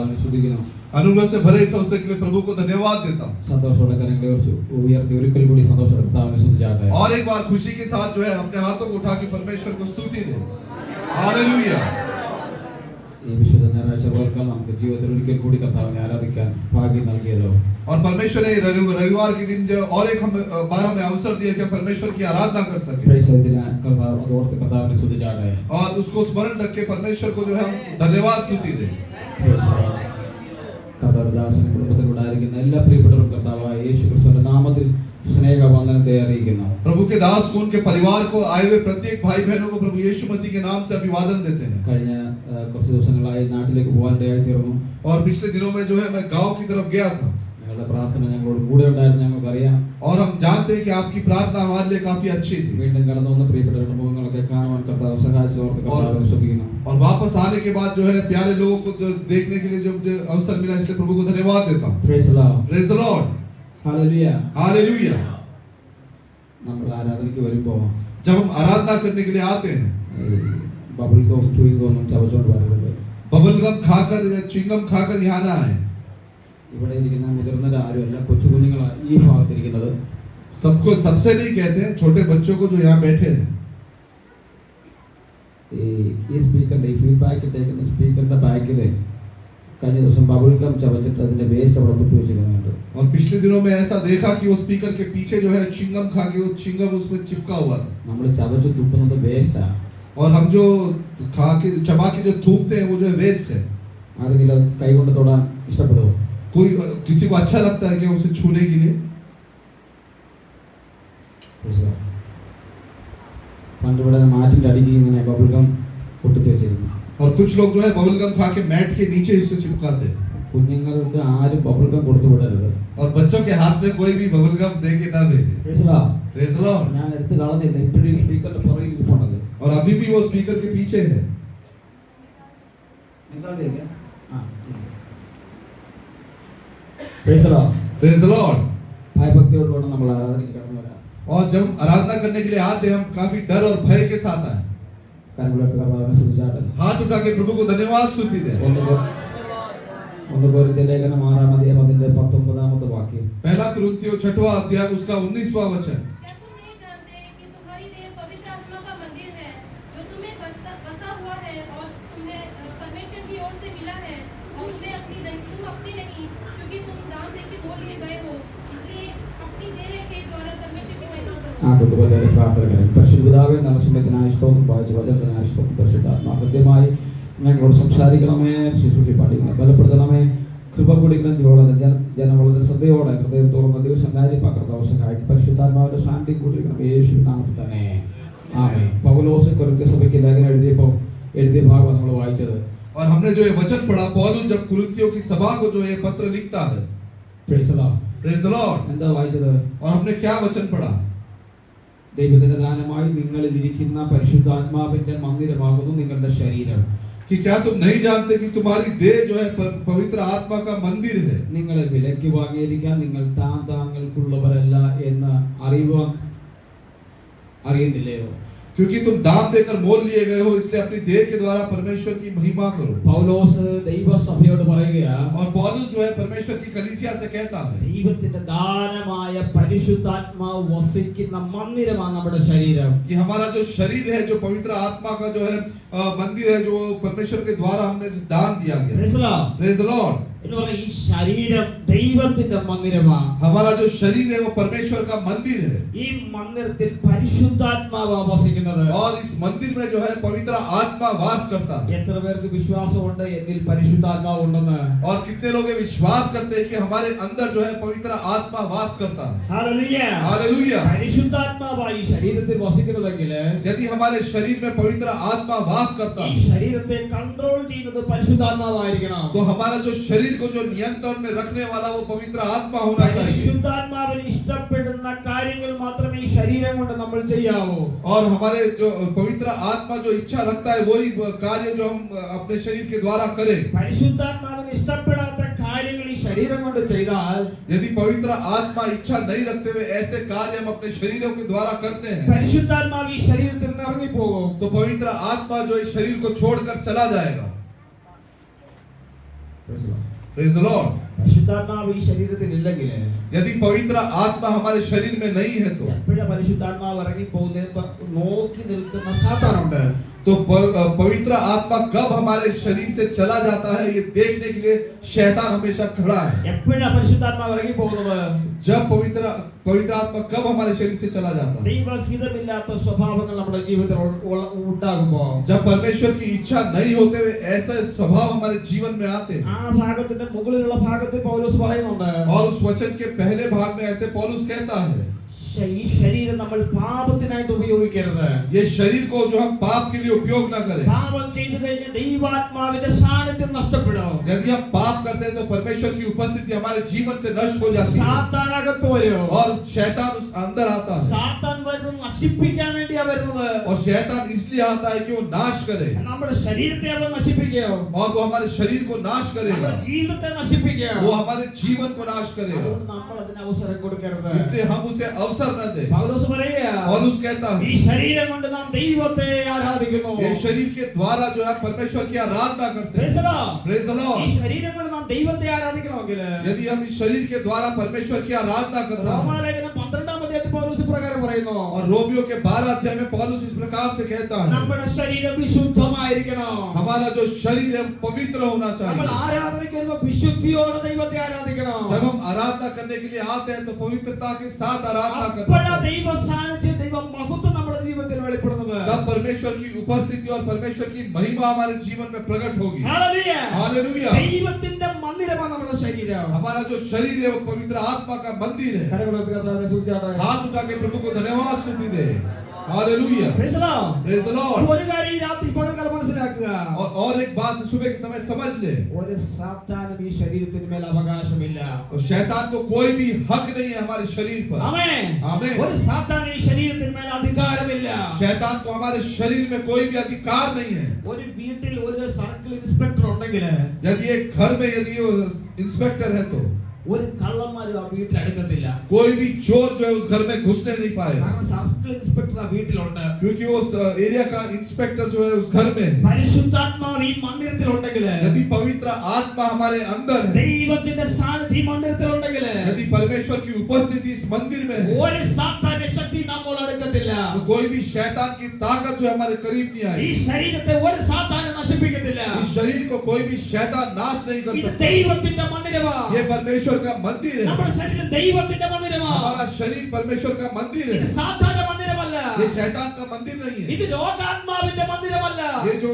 കർത്താവിനെ സ്തുതിക്കുന്നു. अनुग्रह से भरे इस अवसर के लिए प्रभु को धन्यवाद देता हूँ. സന്തോഷത്തോടെ കരങ്ങളെ ഉയർത്തി ഒരിക്കൽ കൂടി സന്തോഷത്തോടെ കർത്താവിനെ സ്തുതിച്ചാട്ടെ. और एक बार खुशी के साथ जो है अपने हाथों को उठा के परमेश्वर को स्तुति दे. हालेलुया. ഈ വിശുദ്ധ ഞായറാഴ്ച പകൽക്കാലം നമുക്ക് ജീവിതത്തിൽ ഒരിക്കൽ കൂടി കർത്താവിനെ ആരാധിക്കാൻ ഭാഗ്യം നൽകിയല്ലോ. और परमेश्वर ने रविवार के दिन जो और एक बार हमें अवसर दिया कि हम परमेश्वर की आराधना कर सके. കർത്താവിനെ സ്തുതിച്ചാട്ടെ. और उसको स्मरण रख के परमेश्वर को जो है हम धन्यवाद स्तुति दे. കർത്താവദാസൻ കുടുംബത്തിലുണ്ടായിരിക്കുന്ന എല്ലാ പ്രിയപ്പെട്ടവർക്കും കർത്താവായ യേശുക്രിസ്തുവിന്റെ നാമത്തിൽ സ്നേഹവന്ദനത്തെ അറിയിക്കുന്നു. प्रभु के दास को उनके परिवार को आए हुए प्रत्येक भाई बहनों को प्रभु यीशु मसीह के नाम से अभिवादन देते हैं. കഴിഞ്ഞ കുറച്ച് ദിവസങ്ങളായി നാട്ടിലേക്ക് പോകാനിടയായി തീർന്നു. और पिछले दिनों में जो है मैं गांव की तरफ गया था. ഞങ്ങളുടെ പ്രാർത്ഥന ഞങ്ങളോട് കൂടെ ഉണ്ടായിരുന്നു, ഞങ്ങൾക്കറിയാം. और हम जानते हैं कि आपकी प्रार्थना हमारे लिए काफी अच्छी थी. വീണ്ടും കടന്നു വന്ന പ്രിയപ്പെട്ടവരുടെ മുഖങ്ങളൊക്കെ കാണുവാൻ കർത്താവ് സഹായിച്ചോർത്ത് കർത്താവിനെ സ്തുതിക്കുന്നു. और वापस आने के बाद जो है प्यारे लोगों को देखने के लिए जो अवसर मिला इसलिए प्रभु को धन्यवाद देता हूं. Praise the Lord. Praise the Lord. Hallelujah. Hallelujah. നമ്മൾ ആരാധനയ്ക്ക് വരുമ്പോൾ जब हम आराधना करने के लिए आते हैं ബബിൾ ഗം ചൂയിങ് ഗം ചവച്ചോണ്ട് വരരുത്. बबल गम खाकर या च्युइंगम खाकर यहाँ ना आए. ഇവിടെ ഇരിക്കുന്ന മുതിർന്നവർ ആരുമല്ല, കൊച്ചു കുഞ്ഞുങ്ങളാണ് ഈ ഭാഗത്തിരിക്കുന്നത്. सबको सबसे नहीं कहते हैं, छोटे बच्चों को जो यहाँ बैठे हैं. ഈ സ്പീക്കറിന്റെ ഈ ഫീഡ്ബാക്ക് ഇട്ടേക്കുന്ന സ്പീക്കറിന്റെ ബാക്കില് കഴിഞ്ഞ ദിവസം ബബിൾ ഗം ചവച്ചിട്ട് അതിന്റെ വേസ്റ്റ് അവിടെ തുപ്പി വെച്ചിരുന്നുണ്ട്. और पिछले दिनों में ऐसा देखा कि वो स्पीकर के पीछे जो है च्युइंगम खा के वो च्युइंगम उसमें चिपका हुआ था. നമ്മൾ ചവച്ച് തുപ്പുന്നത് വേസ്റ്റാ. और हम जो खा के चबा के जो थूकते हैं वो जो है वेस्ट है. ആരെങ്കിലും കൈകൊണ്ട് തൊടാൻ ഇഷ്ടപ്പെടുമോ? कोई किसी को अच्छा लगता है कि उसे छूने के लिए? പണ്ട് ഇവിടെ മാറ്റിന്റെ അടിക്ക് ഇങ്ങനെ ബബിൾ ഗം പൊട്ടിച്ച് വെച്ചിരുന്നു. और कुछ लोग जो है बबल गम खा के मैट के नीचे इसे चिपकाते हैं. കുഞ്ഞുങ്ങൾക്ക് ആരും ബബിൾ ഗം കൊടുത്തു വിടരുത്. और बच्चों के हाथ में कोई भी बबल गम दे के ना भेजे. Praise the Lord. ഞാൻ എടുത്ത് കളഞ്ഞില്ല, ഇപ്പോഴും സ്പീക്കറിന്റെ പുറകിൽ ഇരിപ്പുണ്ടത്. और अभी भी वो स्पीकर के पीछे है. Praise the Lord. Praise the Lord. ഭയഭക്തിയോടുകൂടി നമ്മൾ ആരാധനയ്ക്ക് കടന്നു വരാം. और जब आराधना करने के लिए आते हैं हम काफी डर और भय के साथ आए. കരങ്ങളെടുത്ത് കർത്താവിനെ സ്തുതിച്ചാട്ടെ. हाथ उठा के प्रभु को धन्यवाद स्तुति दे. ഒന്ന് കൊരിന്ത്യർ ലേഖനം 6-ാം അധ്യായം അതിന്റെ 19-ാമത്തെ വാക്യം. पहला कुरिन्थियों 6वां अध्याय उसका 19वां वचन. പരിശുദ്ധാവേ നരസിംഹത്തിനായ സ്തോത്രം, വായിച്ച വചനത്തിനായ സ്തോത്രം. പരിശുദ്ധാത്മാ ഹൃദ്യമായി ഞങ്ങളോട് സംസാരിക്കണമേ, ശുശ്രൂഷ പാടികളെ ബലപ്പെടുത്തണമേ, കൃപ കൂടിക്കണം. ജനം വളരെ ശ്രദ്ധയോടെ ഹൃദയം തുറന്ന ദിവസം കാര്യപ്പാക്കർത്താവ് സഹായിക്കും. പരിശുദ്ധാത്മാവിന്റെ സാന്നിധ്യം കൂട്ടിരിക്കണം യേശു നാമത്തിൽ തന്നെ. ആമേൻ. പൗലോസ് കൊരിന്ത്യ സഭയ്ക്ക് ലേഖനം എഴുതിയ ഭാഗം നമ്മൾ വായിച്ചത്. और हमने जो ये वचन पढ़ा, पौलुस जब कुरिन्थियों की सभा को जो ये पत्र लिखता है. Praise the Lord. Praise the Lord. എന്താ വായിച്ചത്? और हमने क्या वचन पढ़ा? ദൈവത്തിന്റെ ദാനമായി നിങ്ങളിൽ ഇരിക്കുന്ന പരിശുദ്ധാത്മാവിന്റെ മന്ദിരമാകുന്നു നിങ്ങളുടെ ശരീരം. कि क्या तुम नहीं जानते कि तुम्हारी देह जो है पवित्र आत्मा का मंदिर है. നിങ്ങളെ വിലയ്ക്ക് വാങ്ങിയിരിക്കാൻ നിങ്ങൾ താങ്കൾക്കുള്ളവരല്ല എന്ന് അറിയുന്നില്ലയോ? क्योंकि तुम दाम देकर मोल लिए गए हो, इसलिए अपनी देह के द्वारा परमेश्वर की महिमा करो. പൗലോസ് ദൈവസഭയോട് പറയുകയാണ്, और पौलुस जो है परमेश्वर की कलीसिया से कहता है, ദൈവത്തിന്റെ ദാനമായ പരിശുദ്ധാത്മാവ് വസിക്കുന്ന മന്ദിരമാണ് നമ്മുടെ ശരീരം. कि हमारा जो शरीर है, जो पवित्र आत्मा का जो है मंदिर है, जो परमेश्वर के द्वारा हमें दान दिया गया. Praise the Lord. ഈ ശരീരം ദൈവത്തിന്റെ മന്ദിരമാണ്. हमारा जो शरीर है वो परमेश्वर का मंदिर है. ഈ മന്ദിരത്തിൽ പരിശുദ്ധാത്മാവ് വസിക്കുന്നത്. और इस मंदिर में जो है पवित्र आत्मा वास करता है. എത്ര പേർക്ക് വിശ്വാസമുണ്ട് എന്നിൽ പരിശുദ്ധാത്മാവ് ഉണ്ടെന്ന്? और कितने लोग विश्वास करते हैं कि हमारे अंदर जो है पवित्र आत्मा वास करता है. हालेलुया. हालेलुया. പരിശുദ്ധാത്മാവായി ശരീരത്തിൽ വസിക്കുന്നതെങ്കിൽ, यदि हमारे शरीर में पवित्र आत्मा वास करता है, ഈ ശരീരത്തെ കൺട്രോൾ ചെയ്യുന്നത് പരിശുദ്ധാത്മാവായിരിക്കണം. तो हमारा जो शरीर को जो नियंत्रण में रखने वाला वो पवित्र आत्मा होना चाहिए. പരിശുദ്ധാത്മാവിന് ഇഷ്ടപ്പെടുന്ന കാര്യങ്ങൾ മാത്രമേ ഈ ശരീരം കൊണ്ട് നമ്മൾ ചെയ്യാവൂ. और हमारे जो पवित्र आत्मा जो इच्छा रखता है वही कार्य जो हम अपने शरीर के द्वारा करें. പരിശുദ്ധാത്മാവിന് ഇഷ്ടപ്പെടാത്ത കാര്യങ്ങൾ ഈ ശരീരം കൊണ്ട് ചെയ്താൽ, यदि पवित्र आत्मा इच्छा नहीं रखते हुए ऐसे कार्य हम अपने शरीरों के द्वारा करते हैं, പരിശുദ്ധാത്മാവ് ഈ ശരീരത്തിൽ നിന്ന് ഇറങ്ങിപ്പോകും. तो पवित्र आत्मा जो इस शरीर को छोड़कर चला जाएगा. Praise the Lord. Praise the Lord. പരിശുദ്ധാത്മാവ് ഈ ശരീരത്തിൽ ഇല്ലെങ്കിൽ यदि पवित्र आत्मा हमारे शरीर में नहीं है तो എപ്പോഴാ പരിശുദ്ധാത്മാവ് ഇറങ്ങി പോകുന്നത് നോക്കി നിൽക്കുന്ന സാത്താനുണ്ട്. तो पवित्र आत्मा कब हमारे शरीर से चला जाता है ये देखने के लिए शैतान हमेशा खड़ा है. എപ്പോഴാ പരിശുദ്ധാത്മാവ് ഇറങ്ങി പോകുന്നത്? जब पवित्र आत्मा कब हमारे शरीर से चला जाता है? ദൈവഹിതമില്ലാത്ത സ്വഭാവങ്ങൾ നമ്മുടെ ജീവിതത്തിൽ ഉണ്ടാകുമ്പോൾ, जब परमेश्वर की इच्छा नहीं होते हुए ऐसे स्वभाव हमारे जीवन में आते हैं. ആ ഭാഗത്തിന്റെ മുകളിലുള്ള ഭാഗത്തിൽ പൗലോസ് പറയുന്നുണ്ട്, और उस वचन के पहले भाग में ऐसे पौलुस कहता है, ഈ ശരീരം നമ്മൾ പാപത്തിനായിട്ട് ഉപയോഗിക്കരുത്. ये शरीर को जो हम पाप के लिए उपयोग ना करें. പാപം ചെയ്തു കഴിഞ്ഞാൽ ദൈവാത്മാവിന്റെ സാന്നിധ്യം നഷ്ടപ്പെടും. यदि हम पाप करते हैं तो परमेश्वर की उपस्थिति हमारे जीवन से नष्ट हो जाती है സാത്താൻ അകത്ത് വരും. और शैतान उस अंदर आता है. സാത്താൻ വരുന്നത് നശിപ്പിക്കാൻ വേണ്ടിയാ വരുന്നത്. और शैतान इसलिए आता है कि वो नाश करे നമ്മുടെ ശരീരത്തെ അവൻ നശിപ്പിക്കും, और वो हमारे शरीर को नाश करेगा. നമ്മുടെ ജീവിതത്തെ നശിപ്പിക്കും. वो हमारे जीवन को नाश करेगा. അതുകൊണ്ട് നമ്മൾ അതിന് അവസരം കൊടുക്കരുത്. इसलिए हम उसे अवसर न दें. പൗലോസ് പറയുക, पौलुस कहता ഈ है ശരീരം കൊണ്ട് നാം ദൈവത്തെ ആരാധിക്കുന്നു. ये शरीर के द्वारा जो है परमेश्वर की आराधना करते Praise the हैं. Lord. Praise the ഈ Lord. ശരീരം കൊണ്ട് നാം ദൈവത്തെ ആരാധിക്കണമെങ്കിൽ यदि हम इस शरीर के द्वारा परमेश्वर की आराधना करते हैं റോമാലേഖനം 12-ാം അധ്യായത്തിൽ പൗലോസ് പ്രകാരം പറയുന്നു, और रोमियो के 12 अध्याय में पौलुस इस प्रकार से कहता है, നമ്മുടെ ശരീരം വിശുദ്ധമായിരിക്കണം. हमारा जो शरीर है पवित्र होना നമ്മൾ चाहिए. ആരാധനയ്ക്ക് വരുമ്പോൾ വിശുദ്ധിയോടെ ദൈവത്തെ ആരാധിക്കണം. जब हम आराधना करने के लिए आते हैं तो पवित्रता के साथ आराधना करते അപ്പോഴാ हैं. ദൈവ സാന്നിധ്യം, ദൈവ മഹത്വം നമ്മുടെ ജീവിതത്തിൽ വെളിപ്പെടുന്നത്. तब परमेश्वर की उपस्थिति और परमेश्वर की महिमा हमारे जीवन में प्रकट होगी. ഹല്ലേലൂയ. हालेलुया. ദൈവത്തിന്റെ മന്ദിരമാണ് നമ്മുടെ ശരീരം. हमारा जो शरीर है वो पवित्र आत्मा का मंदिर है. കരങ്ങളുയർത്തി കർത്താവിനെ സ്തുതിച്ചാട്ടെ. हाथ उठा के प्रभु को धन्यवाद स्तुति दे. Hallelujah. Praise the Lord. Praise the Lord. ഒരു കാര്യം ഈ രാത്രി പകൽക്കാലം മനസ്സിലാക്കുക, और एक बात सुबह के समय समझ ले, ഒരു സാത്താനും ഈ ശരീരത്തിന്മേൽ അവകാശമില്ല. तो शैतान को कोई भी हक नहीं है हमारे शरीर पर. ആമേൻ. आमीन. ഒരു സാത്താനും ഈ ശരീരത്തിന്മേൽ അധികാരമില്ല. शैतान को हमारे शरीर में कोई भी अधिकार नहीं है. ഒരു വീട്ടിൽ ഒരു സർക്കിൾ ഇൻസ്പെക്ടർ ഉണ്ടെങ്കിൽ यदि एक घर में यदि वो इंस्पेक्टर है तो ഒരു കള്ളന്മാരും ആ വീട്ടിൽ അടുക്കത്തില്ല. कोई भी चोर जो है उस घर में घुसने नहीं पाएगा, കാരണം സർക്കിൾ ഇൻസ്പെക്ടർ ആ വീട്ടിലുണ്ട്. क्योंकि वो एरिया का इंस्पेक्टर जो है उस घर में है. പരിശുദ്ധാത്മാവ് ഈ മന്ദിരത്തിൽ ഉണ്ടെങ്കിൽ, यदि पवित्र आत्मा हमारे अंदर है, ദൈവത്തിന്റെ സാന്നിധ്യം ഈ മന്ദിരത്തിൽ ഉണ്ടെങ്കിൽ, यदि परमेश्वर की उपस्थिति इस मंदिर में है, ഒരു സാത്താന്റെ ശക്തി നമ്മോട് അടുക്കത്തില്ല. तो कोई भी शैतान की ताकत जो है हमारे करीब नहीं ഈ आएगी. ശരീരത്തെ ഒരു സാത്താനെ നശിപ്പിക്കത്തില്ല. इस शरीर को कोई भी शैतान नाश नहीं कर ഇത് सकता. ദൈവത്തിന്റെ മന്ദിരമാണ്. ये परमेश्वर का मंदिर है. നമ്മുടെ ശരീരം ദൈവത്തിന്റെ മന്ദിരമാണ്. हमारा शरीर परमेश्वर का मंदिर ഇത് है. സാത്താന്റെ മന്ദിരമല്ല. ये शैतान का मंदिर नहीं है. ഇത് രോഗാത്മാവിന്റെ മന്ദിരമല്ല. ये जो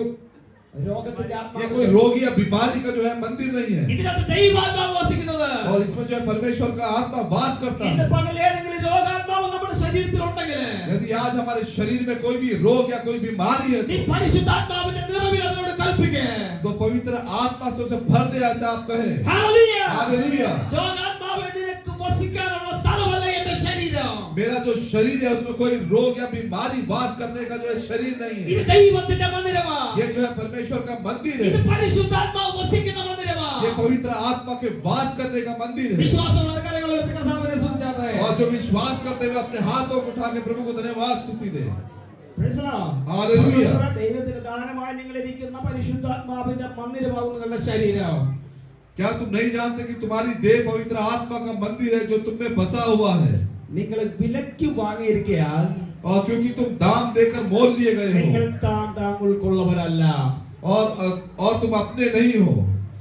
രോഗത്തിന്റെ ये ആത്മാവ്, कोई रोगी या बीमारी का जो है मंदिर नहीं है. ഇതിനകത്ത് ദൈവാത്മാവ് വസിക്കുന്നത്. और इसमें जो है परमेश्वर का आत्मा वास करता ഇന്ന് है. പകൽ ഏതെങ്കിലും രോഗാത്മാവ് നമ്മുടെ ശരീരത്തിൽ ഉണ്ടെങ്കിൽ, यदि आज हमारे शरीर में कोई भी रोग या कोई बीमारी है നീ പരിശുദ്ധാത്മാവിന്റെ നിറവിൽ അതിനോട് കൽപ്പിക്കുക. तो पवित्र आत्मा से उसे भर दे, ऐसा आप कहें. ഹല്ലേലൂയ. हालेलुया. രോഗാത്മാവ് നിനക്ക് വസിക്കാനുള്ള സ്ഥലമല്ല എന്റെ ശരീരം. मेरा जो शरीर है उसमें कोई रोग या बीमारी वास करने का जो है शरीर नहीं ഇത് है. ദൈവത്തിന്റെ മന്ദിരമാണ്. ये जो है परमेश्वर का मंदिर ഇത് है. പരിശുദ്ധാത്മാവ് വസിക്കുന്ന മന്ദിരമാണ്. ये पवित्र आत्मा के वास करने का मंदिर है. വിശ്വാസമുള്ള കരങ്ങൾ ഉയർത്തി കർത്താവിനെ സ്തുതിച്ചാട്ടെ. और जो विश्वास करते हुए अपने हाथों को उठा के प्रभु को धन्यवाद स्तुति दे. Praise the Lord. Hallelujah. ദൈവത്തിന്റെ ദാനമായി നിങ്ങൾ ഇരിക്കുന്ന പരിശുദ്ധാത്മാവിന്റെ മന്ദിരമാകുന്ന നിങ്ങളുടെ ശരീരം. क्या तुम नहीं जानते कि तुम्हारी देह पवित्र आत्मा का मंदिर है जो तुम में बसा हुआ है. നിങ്ങൾ വിലയ്ക്ക് വാങ്ങിയിരിക്കയാൽ और क्योंकि तुम दाम देकर मोल लिए गए നിങ്ങൾ हो താങ്കൾക്കുള്ളവരല്ല. और तुम अपने नहीं हो.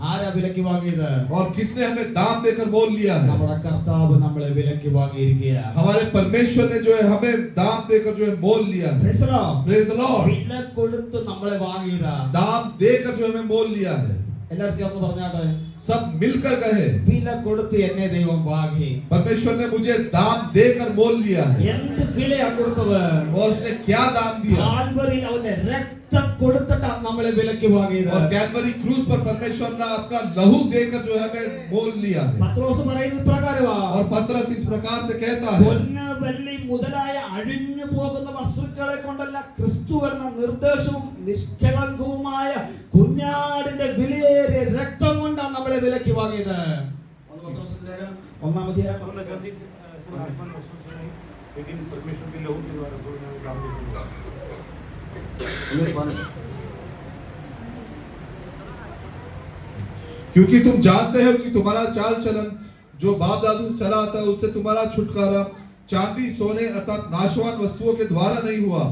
ആരാ വിലയ്ക്ക് വാങ്ങിയത്? और किसने हमें दाम देकर मोल लिया है? നമ്മുടെ കർത്താവ് നമ്മളെ വിലയ്ക്ക് വാങ്ങിയിരിക്കുകയാണ്. हमारे परमेश्वर ने जो है हमें दाम देकर जो है मोल लिया है. Praise the Lord. Praise the Lord. വില കൊടുത്ത് നമ്മളെ വാങ്ങിയതാ. दाम देकर जो हमें मोल लिया है. എല്ലാവർക്കും ഒന്ന് പറഞ്ഞാട്ടെ. सब मिलकर कहे, വില കൊടുത്ത് എന്നെ ദൈവം വാങ്ങി. परमेश्वर ने मुझे दाम देकर मोल लिया है. എന്ത് വിലയാ കൊടുത്തത്? और उसने क्या दाम दिया? കാൽവരിയിൽ അവന്റെ രക്തം കൊടുത്തിട്ടാ നമ്മളെ വിലയ്ക്ക് വാങ്ങിയത്. और कैलवरी क्रूस पर परमेश्वर ने अपना लहू देकर जो है हमें मोल लिया है. പത്രോസ് പറയുന്നത് പ്രകാരമാ. और पतरस इस प्रकार से कहता है, പൊന്ന് വെള്ളി മുതലായ അഴിഞ്ഞു പോകുന്ന വസ്തുക്കളെ കൊണ്ടല്ല, ക്രിസ്തു എന്ന നിർദ്ദേശവും നിഷ്കളങ്കവുമായ കുഞ്ഞാടിന്റെ വിലയേറിയ രക്തം കൊണ്ടാണ് നമ്മളെ വിലയ്ക്ക് വാങ്ങിയത്. ഒന്നാമത്തെ लेकिन परमेश्वर के लहू के द्वारा कोई ना काम नहीं होगा. क्योंकि तुम जानते हो कि तुम्हारा चाल चलन जो बाप दादू से चला आता उससे तुम्हारा छुटकारा चांदी सोने अर्थात नाशवान वस्तुओं के द्वारा नहीं हुआ,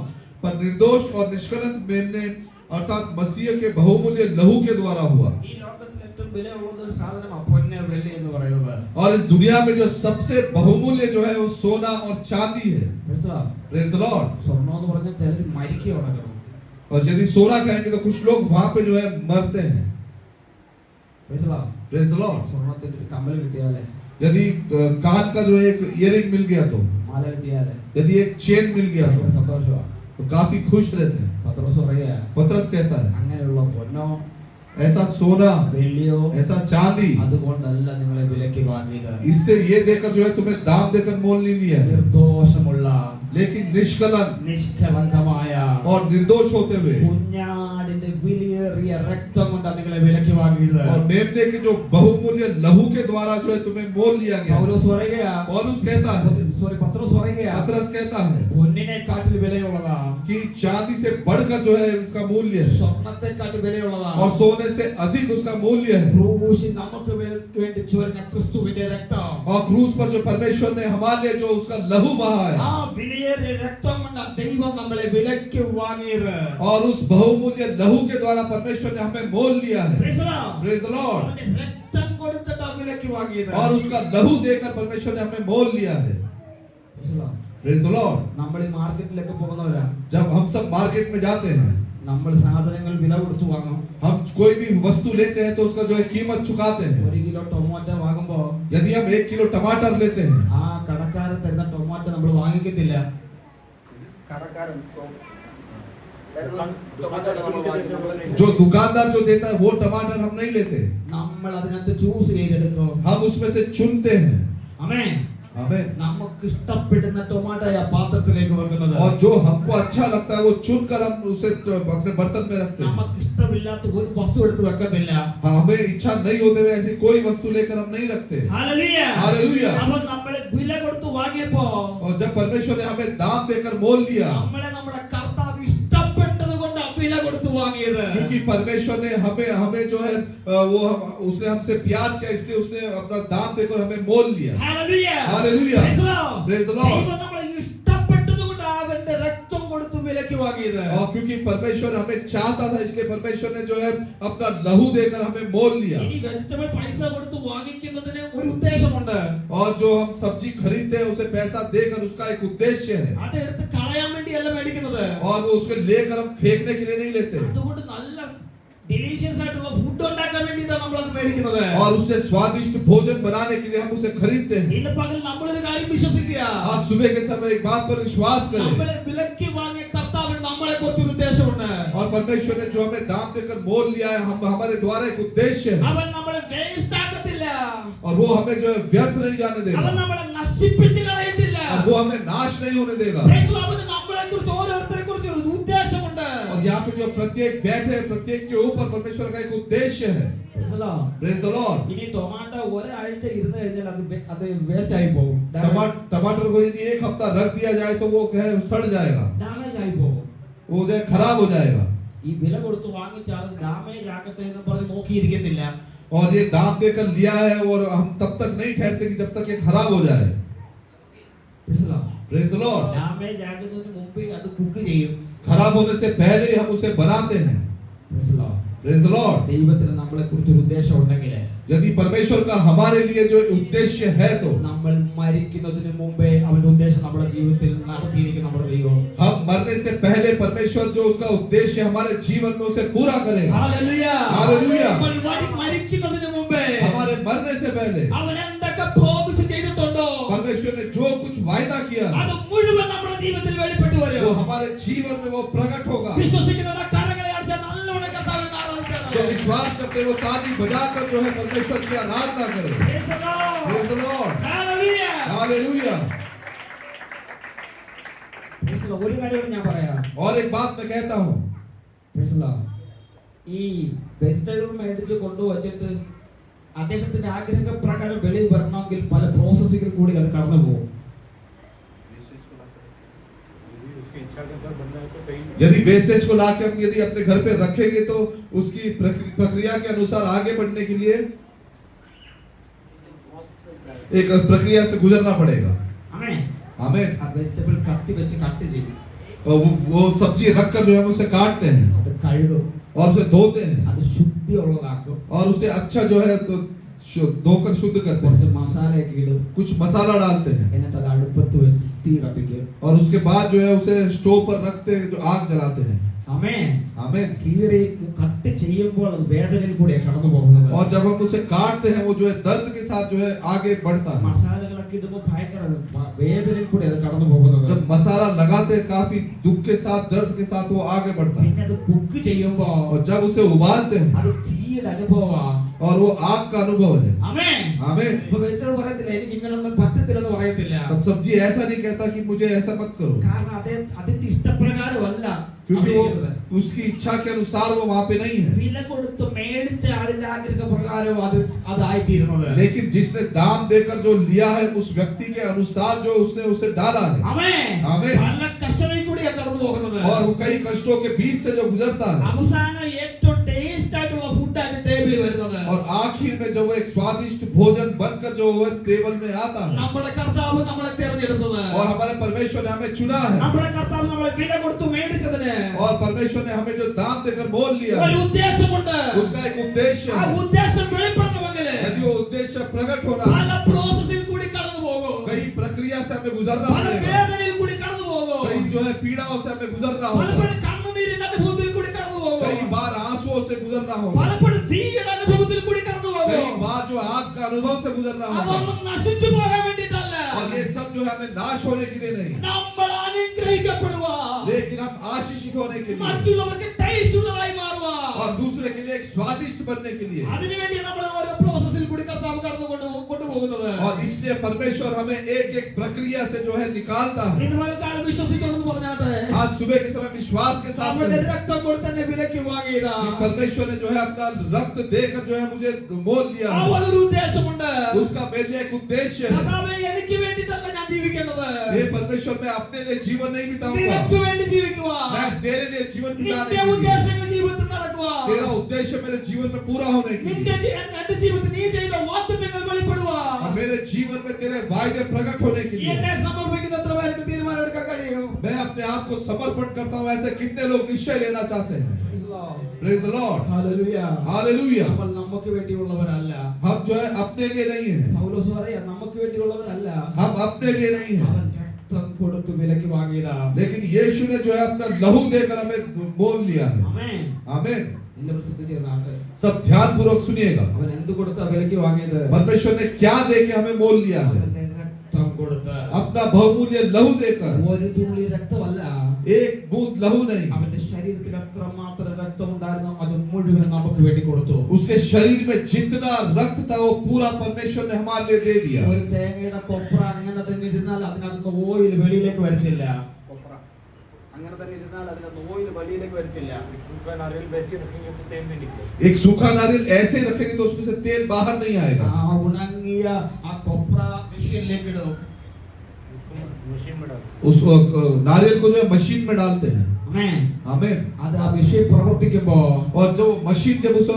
पर निर्दोष और निष्कलंक मेमने अर्थात मसीह के बहुमूल्य लहू के द्वारा हुआ। ഈ ലോകത്തിൽ ഏറ്റവും വിലയുള്ളത് സാധനം പൊന്ന് വെള്ളി എന്ന് പറയുന്നത്. और इस दुनिया में जो सबसे बहुमूल्य जो है वो सोना और चांदी है। മനസ്സിലായോ? Praise the Lord. സ്വർണ്ണം എന്ന് പറഞ്ഞാൽ ചിലർ മരിക്കുകയാണ്. और यदि सोना कहेंगे तो कुछ लोग वहां पे जो है मरते हैं। മനസ്സിലായോ? Praise the Lord. സ്വർണ്ണത്തിന്റെ ഒരു കമ്മൽ കിട്ടിയാലേ, यदि कान का जो एक इयरिंग मिल गया तो, മാല കിട്ടിയാലേ यदि एक चेन मिल गया ഭയങ്കര സന്തോഷമാണ്. तो काफी खुश रहते हैं। പത്രോസ് പറയുക, पतरस कहता है അങ്ങനെയുള്ള പൊന്നോ ऐसा सोना വെള്ളിയോ ऐसा चांदी അതുകൊണ്ടല്ല നിങ്ങളെ വിലയ്ക്ക് വാങ്ങിയത്. इससे ये देकर जो है तुम्हें दाम देकर मोल नहीं लिया है, നിർദോഷമുള്ള लेकिन निष्कलंक നിഷ്കളങ്കമായ और निर्दोष होते हुए കുഞ്ഞാടിന്റെ വിലയേറിയ രക്തം കൊണ്ടാണ് നിങ്ങളെ വിലയ്ക്ക് വാങ്ങിയത്. और मेमने के जो बहुमूल्य लहू के द्वारा जो है तुम्हें मोल लिया गया। പൗലോസ് പറയുക, पौलुस कहता है, പത്രോസ് പറയുക, पतरस कहता है പൊന്നിനെക്കാട്ടിൽ വിലയുള്ളതാ, कि चांदी से बढ़कर जो है इसका मूल्य है സ്വർണ്ണത്തെക്കാട്ടിൽ വിലയുള്ളതാ, और सोने से अधिक उसका मूल्य है। ക്രൂശിൽ നമുക്ക് വേണ്ടി ചൊരിഞ്ഞ ക്രിസ്തുവിന്റെ രക്തം, और क्रूस पर जो परमेश्वर ने हमारे लिए जो उसका लहू बहा है, ആ വിലയേറിയ രക്തം കൊണ്ട് ദൈവം നമ്മളെ വിലയ്ക്ക് വാങ്ങിയത്. और उस बहुमूल्य लहू के द्वारा परमेश्वर ने हमें मोल लिया है। Praise the Lord. Praise the Lord. അവന്റെ രക്തം കൊടുത്തിട്ടാ വിലയ്ക്ക് വാങ്ങിയത്. और उसका लहू देकर परमेश्वर ने हमें मोल लिया है। Praise the Lord. Praise the Lord. നമ്മൾ ഈ മാർക്കറ്റിലൊക്കെ പോകുന്നവരാ, जब हम सब मार्केट में जाते हैं, നമ്മൾ സാധനങ്ങൾ വില കൊടുത്ത് വാങ്ങും. हम कोई भी वस्तु लेते हैं तो उसका जो है कीमत चुकाते हैं। 1 കിലോ ടൊമാറ്റോ വാങ്ങുമ്പോ यदि हम 1 किलो टमाटर लेते हैं, ആ കടക്കാരൻ തരുന്ന ടൊമാറ്റോ നമ്മൾ വാങ്ങിക്കത്തില്ല. കടക്കാരൻ जो दुकानदार जो देता है वो टमाटर हम नहीं लेते, നമ്മൾ അതിനകത്ത് ചൂസ് ചെയ്തെടുക്കും. हम उसमें से चुनते हैं। ആമേൻ. आमीन। നമുക്ക് ഇഷ്ടപ്പെടുന്ന ടൊമാറ്റോയാ പാത്രത്തിലേക്ക് വെക്കുന്നത്. और जो हमको अच्छा लगता है वो चुनकर हम उसे अपने बर्तन में रखते हैं। നമുക്ക് ഇഷ്ടമില്ലാത്ത ഒരു വസ്തു എടുത്ത് വെക്കത്തില്ല. हमें इच्छा नहीं होते हुए ऐसी कोई वस्तु लेकर हम नहीं रखते। ഹല്ലേലൂയ. हालेलुया। അപ്പോൾ നമ്മളെ വില കൊടുത്ത് വാങ്ങിയപ്പോ और जब परमेश्वर ने हमें दाम देकर मोल लिया, നമ്മളെ നമ്മുടെ കർത്താവ് ഇഷ്ടപ്പെട്ടത് കൊണ്ട് വില കൊടുത്ത് വാങ്ങിയത്. क्योंकि परमेश्वर ने हमें जो है वो उसने हमसे प्यार किया, इसलिए उसने अपना दाम देकर हमें मोल लिया। Hallelujah. Hallelujah. Praise the Lord. Praise the Lord। ദൈവം നമ്മളെ ഇഷ്ടപ്പെട്ടത് കൊണ്ട് അവന്റെ രക്തം കൊടുത്ത് വിലയ്ക്ക് വാങ്ങിയത്. और क्योंकि परमेश्वर हमें चाहता था इसलिए परमेश्वर ने जो है अपना लहू देकर हमें मोल लिया। ഇനി വെജിറ്റബിൾ പൈസ കൊടുത്ത് വാങ്ങിക്കുന്നതിന് ഒരു ഉദ്ദേശമുണ്ട്. और जो हम सब्जी खरीदते हैं उसे पैसा देकर उसका एक उद्देश्य है, അത് എടുത്ത് കളയാൻ വേണ്ടിയല്ല മേടിക്കുന്നത്. और वो उसको लेकर हम फेंकने के लिए नहीं लेते, അതുകൊണ്ട് നല്ല ഡിലീഷ്യസ് ആയിട്ടുള്ള ഫുഡ് ഉണ്ടാക്കാൻ വേണ്ടിയിട്ടാണ് നമ്മൾ അത് മേടിക്കുന്നത്. और उससे स्वादिष्ट भोजन बनाने के लिए हम उसे खरीदते हैं। ഇന്ന് പകൽ നമ്മളൊരു കാര്യം വിശ്വസിക്കുക, आज सुबह के समय एक बात पर विश्वास करें, നമ്മളെ വിലയ്ക്ക് വാങ്ങിയ കർത്താവിന് നമ്മളെ കുറിച്ച് ഒരു ഉദ്ദേശമുണ്ട്. और परमेश्वर ने जो हमें दाम देकर मोल लिया है, हम हमारे द्वारा एक उद्देश्य है, അവൻ നമ്മളെ വേസ്റ്റ് ആക്കത്തില്ല. और वो हमें जो है व्यर्थ नहीं जाने देगा, അവൻ നമ്മളെ നശിപ്പിച്ച് കളയത്തില്ല. और वो हमें नाश नहीं होने देगा। അവന് നമ്മളെ കുറിച്ച് ഓരോരുത്തരെ കുറിച്ച് ഒരു ഉദ്ദേശമുണ്ട്. और यहाँ पे जो प्रत्येक बैठे हैं, प्रत्येक के ऊपर परमेश्वर का एक उद्देश्य है। Praise the Lord. ഇനി ടൊമാറ്റോ ഒരാഴ്ച ഇരുന്ന് കഴിഞ്ഞാൽ അത് വേസ്റ്റ് ആയി പോകും. टमाटर को यदि 1 हफ्ता रख दिया जाए तो वो कहे सड़ जाएगा, ഡാമേജ് ആയി പോകും. वो जो है खराब हो जाएगा। ഈ വില കൊടുത്ത് വാങ്ങിച്ച ആൾ ഡാമേജ് ആക്കട്ടെ എന്ന് പറഞ്ഞ് നോക്കിയിരിക്കുന്നില്ല. और ये दाम देकर लिया है और हम तब तक नहीं ठहरते कि जब तक ये खराब हो जाए। Praise the Lord. ഡാമേജ് ആകുന്നതിന് മുമ്പേ അത് കുക്ക് ചെയ്യും. खराब होने से पहले ही हम उसे बनाते हैं। Praise the Lord. ദൈവത്തിന് നമ്മളെ കുറിച്ച് ഒരു ഉദ്ദേശം ഉണ്ടെങ്കിൽ, यदि परमेश्वर का हमारे लिए जो उद्देश्य है तो നമ്മൾ മരിക്കുന്നതിന് മുമ്പേ അവന്റെ ഉദ്ദേശം നമ്മുടെ ജീവിതത്തിൽ നടത്തിയിരിക്കും നമ്മുടെ ദൈവം. हम मरने से पहले परमेश्वर जो उसका उद्देश्य हमारे जीवन में उसे पूरा करेगा। ഹല്ലേലൂയ. हालेलुया। നമ്മൾ മരിക്കുന്നതിന് മുമ്പേ हमारे मरने से पहले അവൻ എന്തൊക്കെ പ്രോമിസ് ചെയ്തിട്ടുണ്ടോ परमेश्वर ने जो कुछ वायदा किया അത് മുഴുവൻ നമ്മുടെ ജീവിതത്തിൽ വെളിപ്പെട്ടു വരും. वो हमारे जीवन में वो प्रकट होगा। വിശ്വസിക്കുന്നവരുടെ കരങ്ങളെ അടിച്ചാൽ നല്ലോണം കർത്താവിനെ ആരാധിക്കണം. जो विश्वास करते हैं वो ताली बजाकर जो है परमेश्वर की आराधना करें। Praise the Lord. Praise the Lord. Hallelujah. Hallelujah. Praise the Lord. ഒരു കാര്യം ഞാൻ പറയാം. और एक बात मैं कहता हूँ, Praise the Lord. ഈ വെജിറ്റബിൾ മേടിച്ച് കൊണ്ടുവച്ചിട്ട് അദ്ദേഹത്തിന്റെ ആഗ്രഹപ്രകാരം വെളിയിൽ വരണമെങ്കിൽ പല പ്രോസസ്സിൽ കൂടി അത് കടന്നു പോകും. उसकी इच्छा के अनुसार बनना है तो कहीं यदि वेस्टेज को लाके हम यदि अपने घर पे रखेंगे तो उसकी प्रक्रिया के अनुसार आगे बढ़ने के लिए एक प्रक्रिया से गुजरना पड़ेगा। ആമേൻ आमीन। ആ വെജിറ്റബിൾ കത്തി വെച്ച് കട്ട് ചെയ്യും और वो सब्जी रखकर जो है हम उसे काटते हैं അത് കഴുകും और उसे धोते हैं അത് ശുദ്ധിയുള്ളതാക്കും और उसे अच्छा जो है तो धोकर शुद्ध करते കുറച്ച് हैं, മസാലയൊക്കെ ഇടും कुछ मसाला डालते हैं എന്നിട്ട് അത് അടുപ്പത്ത് വെച്ച് തീ കത്തിക്കും और उसके बाद जो है उसे स्टोव पर रखते हैं, जो आग जलाते हैं। ആമേൻ आमीन। കീറി കട്ട് ചെയ്യുമ്പോൾ അത് വേദനയിൽ കൂടെ കടന്നു പോകുന്നത് और जब हम उसे काटते हैं वो जो है दर्द के साथ जो है आगे बढ़ता है। മസാലകളൊക്കെ ഇടുമ്പോൾ ഭയങ്കര വേദനയിൽ കൂടെ അത് കടന്നു പോകുന്നത് जब मसाला लगाते हैं काफी दुख के साथ दर्द के साथ वो आगे बढ़ता है। പിന്നെ അത് കുക്ക് ചെയ്യുമ്പോൾ और जब उसे उबालते हैं അത് തീയുടെ അനുഭവമാണ് और वो आग का अनुभव है। ആമേൻ आमीन। ഇപ്പൊ വെജിറ്റബിൾ പറയത്തില്ല എനിക്ക് ഇങ്ങനൊന്നും പറ്റത്തില്ലെന്ന് പറയത്തില്ല तब सब्जी ऐसा नहीं कहता कि मुझे ऐसा मत करो, കാരണം അതിന്റെ ഇഷ്ടപ്രകാരമല്ല क्योंकि वो അതിരിക്കുന്നത്. उसकी इच्छा के अनुसार वो वहां पे नहीं है। വില കൊടുത്ത് മേടിച്ച ആളിന്റെ ആഗ്രഹ പ്രകാരം അതായിത്തീരുന്നത് लेकिन जिसने दाम देकर जो लिया है उस व्यक्ति के अनुसार जो उसने उसे डाला है। ആമേൻ ആമേൻ. പല കഷ്ടതയിൽ കൂടിയാ കടന്നു പോകുന്നത് और वो कई कष्टों के बीच से जो गुजरता है അവസാനം ഏറ്റവും ടേസ്റ്റ് ആയിട്ടുള്ള ഫുഡായിട്ട് ടേബിളിൽ വരുന്നത് और आखिर में जो वो एक स्वादिष्ट भोजन बनकर जो वो टेबल में आता है। നമ്മുടെ കർത്താവ് നമ്മളെ തിരഞ്ഞെടുത്തത് और हमारे परमेश्वर ने हमें चुना है നമ്മുടെ കർത്താവ് നമ്മളെ വില കൊടുത്ത് മേടിച്ചതിന് और परमेश्वर ने हमें जो दाम देकर मोल लिया ഒരു है ഉദ്ദേശമുണ്ട് उसका एक उद्देश्य ആ है। ഉദ്ദേശം വെളിപ്പെടണമെങ്കിൽ यदि वो उद्देश्य प्रकट होना പല है പ്രോസസ്സിൽ കൂടി കടന്നു പോകും कई प्रक्रिया से हमें गुजरना പല पड़ेगा, വേദനയിൽ കൂടി കടന്നു പോകും कई जो है पीड़ाओं से हमें गुजरना होगा, പലപ്പോഴും കണ്ണുനീരിന്റെ അനുഭവത്തിൽ കൂടി കടന്നു പോകും कई बार आंसुओं से गुजरना होगा, പലപ്പോഴും തീയുടെ അനുഭവത്തിൽ കൂടി കടന്നു कई പോകും बार जो आग का अनुभव से गुजरना होगा। അതൊന്നും നശിച്ചു പോകാൻ വേണ്ടിയിട്ടല്ല और ये सब जो है हमें नाश होने के लिए नहीं, നമ്മൾ അനുഗ്രഹിക്കപ്പെടുക लेकिन हम आशीषित होने के लिए മറ്റുള്ളവർക്ക് ടേസ്റ്റ് ഉള്ളതായി മാറുക और दूसरे के लिए एक स्वादिष्ट बनने के लिए। അതിനുവേണ്ടി നമ്മൾ ഓരോ പ്രോസസ്സിൽ കൂടി കർത്താവ് കടന്നു കൊണ്ടുപോകുന്നത് और इसलिए परमेश्वर हमें एक एक प्रक्रिया से जो है निकालता है। ഇന്ന് പകൽക്കാലം വിശ്വസിച്ചോളെന്ന് പറഞ്ഞാട്ടെ आज सुबह के समय विश्वास के साथ അവന്റെ करें രക്തം കൊടുത്ത് എന്നെ വിലയ്ക്ക് വാങ്ങിയതാ कि परमेश्वर ने जो है अपना रक्त देकर जो है मुझे मोल लिया है। അവനൊരു ഉദ്ദേശമുണ്ട് उसका मेरे लिए एक उद्देश्य है। കർത്താവേ എനിക്ക് വേണ്ടിയിട്ടല്ല ഞാൻ ജീവിക്കേണ്ടത് हे परमेश्वर मैं अपने लिए जीवन नहीं बिताऊंगा, നിനക്ക് വേണ്ടി ജീവിക്കുക मैं तेरे लिए जीवन बिताने നിന്റെ के लिए। ഉദ്ദേശങ്ങൾ ജീവിതത്തിൽ നടക്കുക तेरा उद्देश्य मेरे जीवन में पूरा होने के നിന്റെ लिए എന്റെ ജീവിതത്തിൽ നീ ചെയ്ത വാഗ്ദത്തങ്ങൾ വെളിപ്പെടുക और मेरे जीवन में तेरे वायदे प्रकट होने के लिए। എന്നെ സമർപ്പിക്കുന്ന എത്ര പേർക്ക് തീരുമാനം എടുക്കാൻ കഴിയും मैं अपने आप को समर्पण करता हूँ। ऐसे कितने लोग निश्चय लेना चाहते हैं? Praise the Lord, hallelujah hallelujah. നമ്മൾ നമുക്ക് വേണ്ടിയുള്ളവരല്ല हम जो है अपने लिए नहीं है, പൗലോസ് പറയാ നമുക്ക് വേണ്ടിയുള്ളവരല്ല हम अपने लिए नहीं है, അവൻ രക്തം കൊടുത്ത് വിലയ്ക്ക് വാങ്ങിയതാ लेकिन यीशु ने जो है अपना लहू देकर हमें मोल लिया है। ആമേൻ आमीन। എല്ലാവരും ശ്രദ്ധിച്ചിരുന്നാട്ടെ सब ध्यान पूर्वक सुनिएगा, അവൻ എന്ത് കൊടുത്താ വിലയ്ക്ക് വാങ്ങിയത് परमेश्वर ने क्या दे के हमें मोल लिया है? അവന്റെ രക്തം കൊടുത്ത് अपना बहुमूल्य लहू देकर। ഒരു തുള്ളി രക്തമല്ല एक बूंद लहू नहीं, അവന്റെ ശരീരത്തിൽ എത്രമാത്രം രക്തം ഉണ്ടായിരുന്നു അത് മുഴുവൻ നമുക്ക് വേണ്ടി കൊടുത്തു उसके शरीर में जितना रक्त था वो पूरा परमेश्वर ने हमारे लिए दे दिया। ഒരു തേങ്ങയുടെ കൊപ്ര അങ്ങനെ തന്നെ ഇരുന്നാൽ അതിനകത്ത് ഓയിൽ വെളിയിലേക്ക് വരത്തില്ല കൊപ്ര അങ്ങനെ തന്നെ ഇരുന്നാൽ അതിനകത്ത് ഓയിൽ വെളിയിലേക്ക് വരത്തില്ല सूखा नारियल वैसे रखेंगे तो तेल नहीं निकलेगा। एक सूखा नारियल ऐसे ही रखेंगे तो उसमें से तेल बाहर नहीं आएगा। ആ ഉണങ്ങിയ ആ കൊപ്ര മെഷീനിലേക്ക് ഇടും उसको मशीन में डालो। उस नारियल को जो है मशीन में डालते हैं। ആമേൻ आमीन। അത് ആ മെഷീൻ പ്രവർത്തിക്കുമ്പോ और जो मशीन जब उसे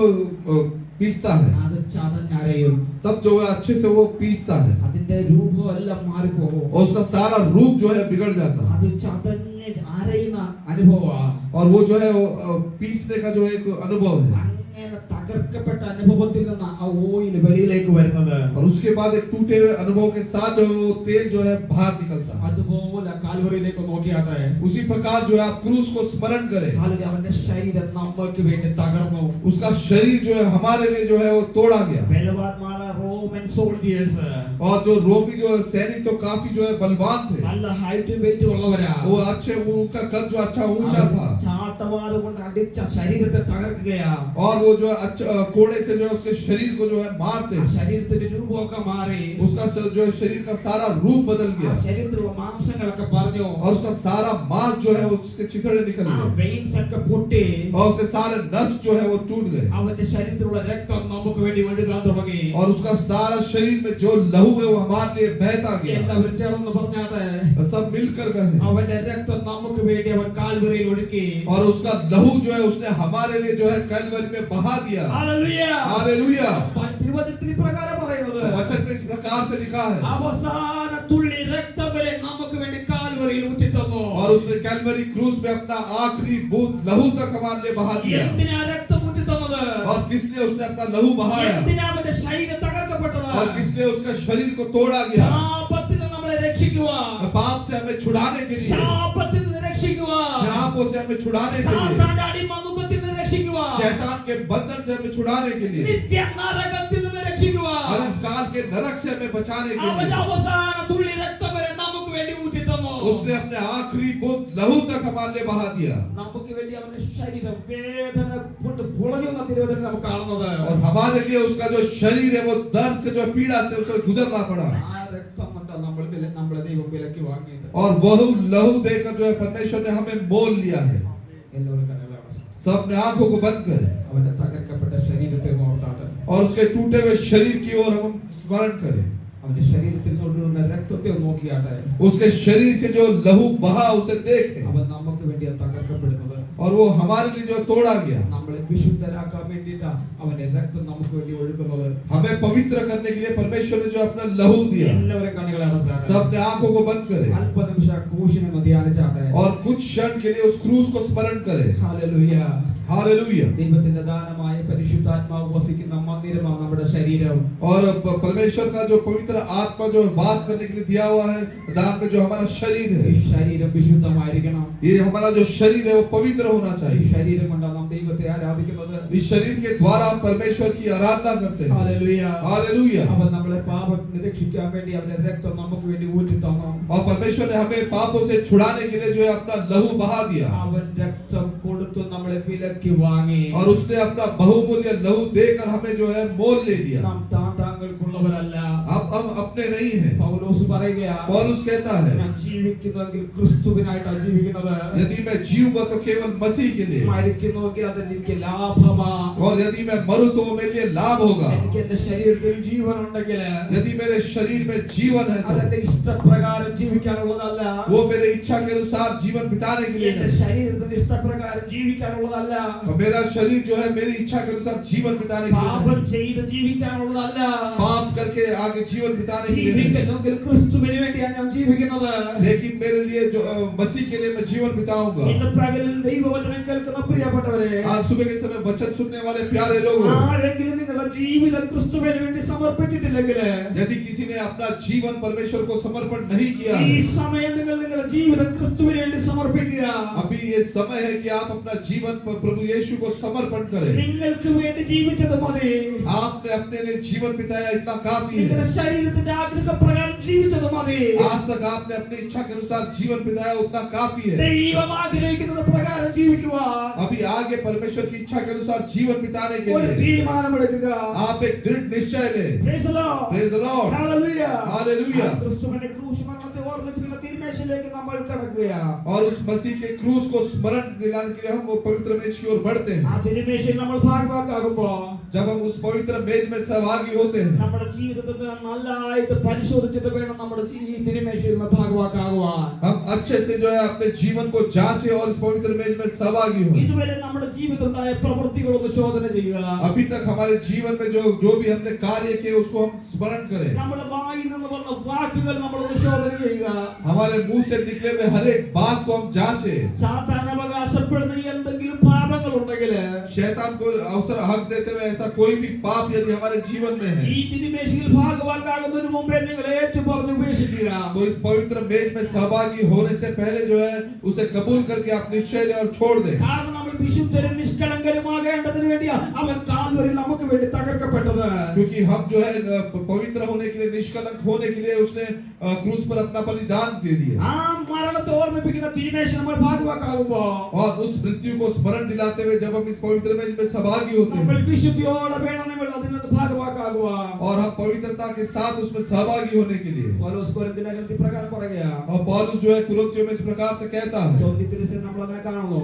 पीसता है അത് ചതഞ്ഞരയും तब जो है अच्छे से वो पीसता है അതിന്റെ രൂപമെല്ലാം മാറിപ്പോകും और उसका सारा रूप जो है बिगड़ जाता है। അത് ചതഞ്ഞ് അരയുന്ന അനുഭവമാണ് और वो जो है वो पीसने का जो है एक अनुभव है। അങ്ങനെ തകർക്കപ്പെട്ട അനുഭവത്തിൽ നിന്ന് ആ ഓയിൽ വെളിയിലേക്ക് വരുന്നത് और उसके बाद एक टूटे हुए अनुभव के साथ जो है वो तेल जो है बाहर निकलता है। അതുപോലെ കാൽവറിയിലേക്ക് നോക്കിയാട്ടെ उसी प्रकार जो है आप क्रूस को स्मरण करें, കാൽവരി അവന്റെ ശരീരം നമ്മൾക്ക് വേണ്ടി തകർന്നു उसका शरीर जो है हमारे लिए जो है वो तोड़ा गया। ബലവാന്മാരായ റോമൻ സോൾജിയേഴ്സ് और जो रोमी जो सैनिक तो काफी जो है बलवान थे, നല്ല ഹൈറ്റും വെയിറ്റും ഉള്ളവരാ वो अच्छे उनका कद जो अच्छा ऊंचा था ചാട്ടവാറ് കൊണ്ട് അടിച്ച ശരീരത്തെ തകർക്കുകയാ और वो जो है अच्छा कोड़े से जो है उसके शरीर को जो है मारते, ആ ശരീരത്തിന്റെ രൂപമൊക്കെ മാറി उसका जो है शरीर का सारा रूप बदल ആ गया ശരീരത്തിലുള്ള മാംസങ്ങളൊക്കെ പറഞ്ഞു और उसका सारा मांस जो है उसके चिथड़े निकल ആ गए വെയിൻസ് ഒക്കെ പൊട്ടി और उसके सारे नस जो है वो टूट गए അവന്റെ ശരീരത്തിലുള്ള രക്തം നമുക്ക് വേണ്ടി ഒഴുകാൻ തുടങ്ങി और उसका सारा सारा शरीर में जो लहू है वो हमारे लिए बहता गया, എല്ലാവരും ചേർന്ന് പറഞ്ഞാട്ടെ सब मिलकर गए അവന്റെ രക്തം നമുക്ക് വേണ്ടി അവൻ കാൽവരിയിൽ ഒഴുക്കി. और उसका लहू जो है उसने हमारे लिए जो है कलवरी में बहा दिया। ഹല്ലേലൂയ. हालेलुया। തിരുവചനത്തിൽ ഇപ്രകാരം പറയുന്നത്, वचन में इस प्रकार से लिखा है, അവസാന തുള്ളി രക്തം വരെ നമുക്ക് വേണ്ടി കാൽവരിയിൽ ഊറ്റി തന്നു. और उसने कैलवरी क्रूस में अपना आखिरी बूंद लहू तक हमारे लिए बहा दिया। എന്തിനാ രക്തം ഊറ്റി തന്നത്? और किस लिए उसने अपना लहू बहाया, എന്തിനാ അവന്റെ ശരീരം തകർക്കപ്പെട്ടത്? और किस लिए उसका शरीर को तोड़ा गया, പാപത്തിൽ നിന്ന് നമ്മളെ രക്ഷിക്കുവാൻ, पाप से हमें छुड़ाने के लिए, ശാപത്തിൽ നിന്ന് രക്ഷിക്കുവാൻ, श्रापों से हमें छुड़ाने के लिए, സാത്താന്റെ അടിമമുഖത്തിൽ നിന്ന് രക്ഷിക്കുവാൻ, शैतान के बंधन से हमें छुड़ाने के लिए, നിത്യ നരകത്തിൽ നിന്ന് രക്ഷിക്കുവാൻ, अनंत काल के नरक से हमें बचाने के അവന്റെ लिए അവസാന തുള്ളി രക്തം വരെ നമുക്ക് വേണ്ടി ഊറ്റി തന്നു. उसने अपने आखिरी बूंद लहू तक हमारे लिए बहा दिया। നമുക്ക് വേണ്ടി അവന്റെ ശരീരം വേദന കൊണ്ട് പുളയുന്ന തിരുവചനം നമുക്ക് കാണുന്നത്. और हमारे लिए उसका जो शरीर है वो दर्द से जो पीड़ा से उसे गुजरना पड़ा, ആ രക്തം കൊണ്ട് നമ്മളെ ദൈവം വിലക്കി വാങ്ങിയത്. और वह लहू देकर जो है परमेश्वर ने हमें मोल लिया है। എല്ലാവരും കണ്ണുകളെ അടച്ചു. सब अपने आंखों को बंद करें അവന്റെ തകർക്കപ്പെട്ട ശരീരത്തെ ഓർത്താട്ടെ. और उसके टूटे हुए शरीर की ओर हम स्मरण करें। അവന്റെ ശരീരത്തിൽ ഒഴുകുന്ന രക്തത്തെ നോക്കിയാട്ടെ. उसके शरीर से जो लहू बहा उसे देखें, അവൻ നമുക്ക് വേണ്ടി തകർക്കപ്പെടുന്നത്. और वो हमारे लिए जो तोड़ा गया, നമ്മളെ വിശുദ്ധരാക്കാൻ വേണ്ടിയിട്ടാ അവന്റെ രക്തം നമുക്ക് വേണ്ടി ഒഴുകുന്നത്. हमें पवित्र करने के लिए परमेश्वर ने जो अपना लहू दिया। എല്ലാവരും കണ്ണുകളെ അടച്ചാട്ടെ. सब अपने आंखों को बंद करें അല്പനിമിഷം ക്രൂശിനെ ഒന്ന് ധ്യാനിച്ചാട്ടെ. और कुछ क्षण के लिए उस क्रूस को स्मरण करें। ഹല്ലേലൂയ. हालेलुया। ദൈവത്തിന്റെ ദാനമായ പരിശുദ്ധാത്മാവ് വസിക്കുന്ന മന്ദിരമാണ് നമ്മുടെ ശരീരം. और परमेश्वर का जो पवित्र आत्मा जो वास करने के लिए दिया हुआ है दान में, जो हमारा शरीर ഈ है, ശരീരം വിശുദ്ധമായിരിക്കണം. ये हमारा जो शरीर है वो पवित्र होना ഈ चाहिए। ശരീരം കൊണ്ടാണ് നാം ദൈവത്തെ ആരാധിക്കുന്നത്. इस शरीर के द्वारा हम परमेश्वर की आराधना करते हैं। ഹല്ലേലൂയ. हालेलुया। അവൻ നമ്മളെ പാപത്തിൽ നിന്ന് രക്ഷിക്കാൻ വേണ്ടി അവന്റെ രക്തം നമുക്ക് വേണ്ടി ഊറ്റി തന്നു. और परमेश्वर ने हमें पापों से छुड़ाने के लिए जो है अपना लहू बहा दिया, അവൻ രക്തം കൊടുത്തു നമ്മളെ വിലക്കി വാങ്ങി. और उसने अपना बहुमूल्य लहू देकर हमें जो है मोल ले लिया। നാം താങ്കൾക്കുള്ളവരല്ല. अब हम अपने नहीं हैं। പൗലോസ് പറയുകയാ, पौलुस कहता है, ഞാൻ ജീവിക്കുന്നെങ്കിൽ ക്രിസ്തുവിനായിട്ടാണ് ജീവിക്കുന്നത്. यदि मैं जीऊंगा तो केवल मसीह के लिए, മരിക്കുന്നുവെങ്കിൽ അതെനിക്ക് ലാഭമാ. और यदि मैं मरूं तो वो मेरे लिए लाभ होगा। എനിക്ക് എന്റെ ശരീരത്തിൽ ജീവനുണ്ടെങ്കിൽ यदि मेरे शरीर में जीवन है तो അതെന്റെ ഇഷ്ടപ്രകാരം ജീവിക്കാനുള്ളതല്ല. वो मेरे इच्छा के अनुसार जीवन बिताने के लिए എന്റെ है। ശരീരത്തിന് ഇഷ്ടപ്രകാരം ജീവിക്കാനുള്ളതല്ല. और मेरा शरीर जो है मेरी इच्छा के अनुसार जीवन बिताने के लिए പാപം है। ചെയ്ത് ജീവിക്കാനുള്ളതല്ല. पाप करके आगे जीवन बिताने के लिए है। ജീവിക്കുന്നെങ്കിൽ ക്രിസ്തുവിന് വേണ്ടിയാണ് ഞാൻ ജീവിക്കുന്നത്. लेकिन मेरे लिए जो मसीह के लिए मैं जीवन बिताऊंगा। ഇന്ന് പകലിൽ ദൈവവചനം കേൾക്കുന്ന പ്രിയപ്പെട്ടവരെ, आज सुबह के समय वचन सुनने वाले प्यारे लोग, ആരെങ്കിലും നിങ്ങളുടെ ജീവിതം ക്രിസ്തുവിന് വേണ്ടി സമർപ്പിച്ചിട്ടില്ലെങ്കിൽ, यदि किसी ने अपना जीवन परमेश्वर को समर्पण नहीं किया ഈ है, സമയം നിങ്ങൾ നിങ്ങളുടെ ജീവിതം ക്രിസ്തുവിന് വേണ്ടി സമർപ്പിക്കുക. अभी ये समय है कि आप अपना जीवन प्रभु यीशु को समर्पण करें। നിങ്ങൾക്ക് വേണ്ടി ജീവിച്ചത് മതി. आपने अपने लिए जीवन बिताया, इतना काफी നിങ്ങളുടെ है। ശരീരത്തിന്റെ ആഗ്രഹപ്രകാരം ജീവിച്ചത് മതി. आज तक आपने अपनी इच्छा के अनुसार जीवन बिताया, उतना काफी है। ദൈവം ആഗ്രഹിക്കുന്നത് പ്രകാരം ജീവിക്കുവാൻ अभी आगे परमेश्वर की इच्छा के अनुसार जीवन बिताने के ഒരു लिए തീരുമാനമെടുക്കുക. आप एक दृढ़ निश्चय लें। Praise the Lord. Praise the Lord. Hallelujah. Hallelujah. ആ ക്രിസ്തുവിന്റെ ക്രൂശ് മരണത്തെ ഓർമ്മിപ്പിക്കുന്ന തീരുമാനത്തിലേക്ക് നമ്മൾ കടക്കുകയാണ്. और उस मसीह के क्रूस को स्मरण दिलाने के लिए हम वो पवित्र मेज की ओर बढ़ते ആ हैं। തിരുമേശയിൽ നമ്മൾ ഭാഗവാക്കാകുമ്പോ जब हम उस पवित्र मेज में सहभागी होते हैं, നമ്മുടെ ജീവിതത്തെ നല്ലതായിട്ട് പരിശോധിച്ചിട്ട് വേണം നമ്മുടെ ഈ തിരുമേശയിൽ ഭാഗവാക്കാകുവാൻ. हम अच्छे से जो है अपने जीवन को जांचें और इस पवित्र मेज में सहभागी हों। ഇതുവരെ നമ്മുടെ ജീവിതത്തിലുണ്ടായ പ്രവൃത്തികളൊന്ന് ശോധന ചെയ്യുക. अभी तक हमारे जीवन में जो भी हमने कार्य किए उसको हम स्मरण करें। നമ്മുടെ വായിൽ നിന്ന് വന്ന വാക്കുകൾ നമ്മളൊന്ന് ശോധന ചെയ്യുക. हमारे मुंह से निकले हुए हर एक बात को हम जांचें। സാത്താൻ അവകാശപ്പെടുന്ന എന്തെങ്കിലും പാപങ്ങൾ ഉണ്ടെങ്കിൽ शैतान को अवसर हक देते हुए ऐसा कोई भी पाप यदि हमारे जीवन में है, ഈ തിരുമേശയിൽ ഭാഗവാക്കാകുന്നതിന് മുമ്പേ നിങ്ങൾ ഏറ്റുപറഞ്ഞ് ഉപേക്ഷിക്കുക. तो इस पवित्र मेज में सहभागी होने से पहले जो है उसे कबूल करके आप निश्चय लें और छोड़ दें। കാരണം നമ്മൾ വിശുദ്ധരും നിഷ്കളങ്കരുമാകേണ്ടതിന് വേണ്ടിയാ അവൻ കാൽവരിയിൽ നമുക്ക് വേണ്ടി തകർക്കപ്പെട്ടത്. क्योंकि हम जो है पवित्र होने के लिए, निष्कलंक होने के लिए उसने क्रूस पर अपना बलिदान दे दिया। ആ മരണത്തെ ഓർമ്മിപ്പിക്കുന്ന തിരുമേശ നമ്മൾ ഭാഗവാക്കാകുമ്പോ और उस मृत्यु को स्मरण दिलाते हुए जब हम इस पवित्र मेज में सहभागी होते നമ്മൾ हैं വിശുദ്ധിയോടെ വേണം നമ്മൾ അതിനകത്ത് ഭാഗവാക്കാകുവാൻ. और हम पवित्रता के साथ उसमें सहभागी होने के लिए, പൗലോസ് കൊരിന്ത്യലേഖനത്തിൽ പ്രകാരം പറയുകയാ, और पौलुस जो है कुरिन्थियों में इस प्रकार से कहता है, ചോദ്യത്തിൽ നമ്മൾ അങ്ങനെ കാണുന്നു.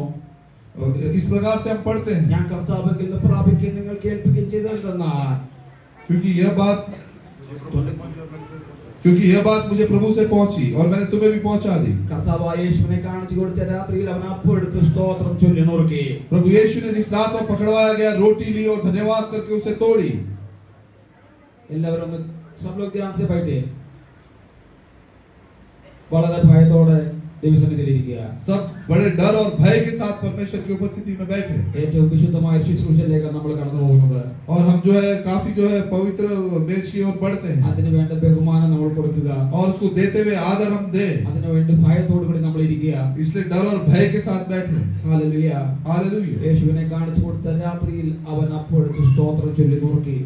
इस प्रकार से हम पढ़ते हैं, ഞാൻ കർത്താവിൽ നിന്ന് പ്രാപിക്കുകയും നിങ്ങൾ കേൾപ്പിക്കുകയും ചെയ്തെന്നാൽ क्योंकि यह बात प्रभु से पहुंची और मैंने तुम्हें पहुंचा क्योंकि यह बात मुझे प्रभु से पहुंची और मैंने तुम्हें भी पहुंचा दी। കർത്താവായ യേശുവിനെ കാണിച്ചു കൊടുത്ത രാത്രിയിൽ അവൻ അപ്പം എടുത്ത് സ്തോത്രം ചൊല്ലി നുറുക്കി. प्रभु यीशु ने जिस रात में पकड़वाया गया रोटी ली और धन्यवाद करके उसे तोड़ी। എല്ലാവരും ഒന്ന് सब लोग ध्यान से बैठे. വളരെ ഭയത്തോടെ ദൈവസന്നിധിയിലിരിക്കുക. सब बड़े डर और भय के साथ परमेश्वर की उपस्थिति में बैठे। ഏറ്റവും വിശുദ്ധമായ ശുശ്രൂഷയിലേക്ക് നമ്മൾ കടന്നു പോകുന്നത്. और हम जो है काफी जो है पवित्र मेज की ओर बढ़ते हैं അതിനു വേണ്ട ബഹുമാനം നമ്മൾ കൊടുക്കുക. और उसको देते हुए आदर हम दें। അതിനു വേണ്ടി ഭയത്തോടു കൂടി നമ്മൾ ഇരിക്കുക. इसलिए डर और भय के साथ बैठे। ഹല്ലേലൂയ. हालेलुया। യേശുവിനെ കാണിച്ചു കൊടുത്ത രാത്രിയിൽ അവൻ അപ്പം എടുത്ത് സ്തോത്രം ചൊല്ലി നുറുക്കി.